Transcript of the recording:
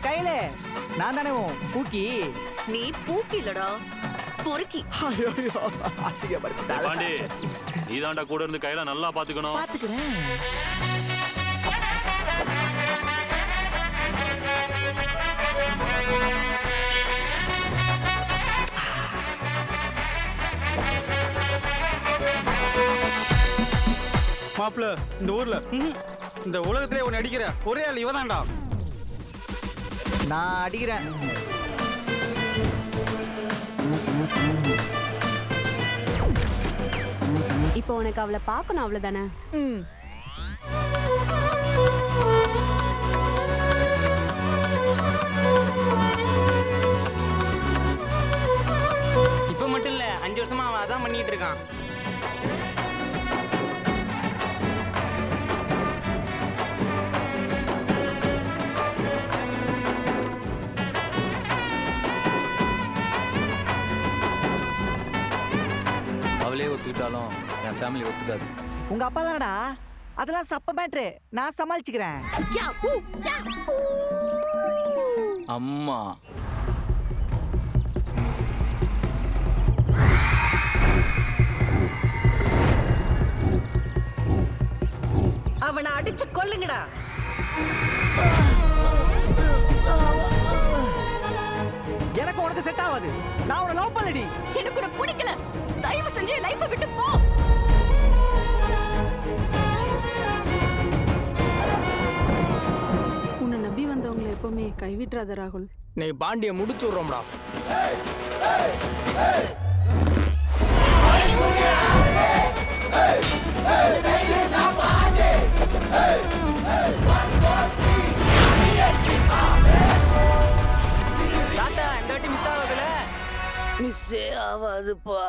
கையில நான் தானே பூக்கி. நீ பூக்கி இல்லடா, பொறுக்கி. ஐயோ அசிங்கப்படுத்தா. பாண்டி நீ தாண்டா கூட இருந்து கையில நல்லா பாத்துக்கணும். பாத்துக்கிறேன். மாப்பிள்ள இந்த ஊர்ல இந்த உலகத்திலே ஒன்னு அடிக்கிற ஒரே ஆள் இவதான்டா. நான் அடிக்கிறேன். இப்போ உனக்கு அவளை பார்க்கணும் அவ்வளவுதானே? இப்ப மட்டும் இல்ல, 5 வருஷமா அவன் அதான் பண்ணிட்டு இருக்கான். அவளே ஒத்துக்கிட்டாலும் என் ஃபேமிலி ஒத்துக்காது. உங்க அப்பா தானடா, அதெல்லாம் சப்ப மேட்ரு, நான் சமாளிச்சுக்கிறேன். அம்மா அவனை அடிச்சு கொல்லுங்கடா. எனக்கு உனக்கு செட் ஆகாது. நான் உன்னை லவ் பண்ணலடி. எனக்கு உன்னை பிடிக்கல. தயவு செஞ்சு லைஃபை விட்டு போ. உன்னை நம்பி வந்தவங்களை எப்பவுமே கைவிட்டுறாத ராகுல். நீ பாண்டிய முடிச்சு விடுறோம்டா. மிஸ்ஸே ஆகாதுப்பா.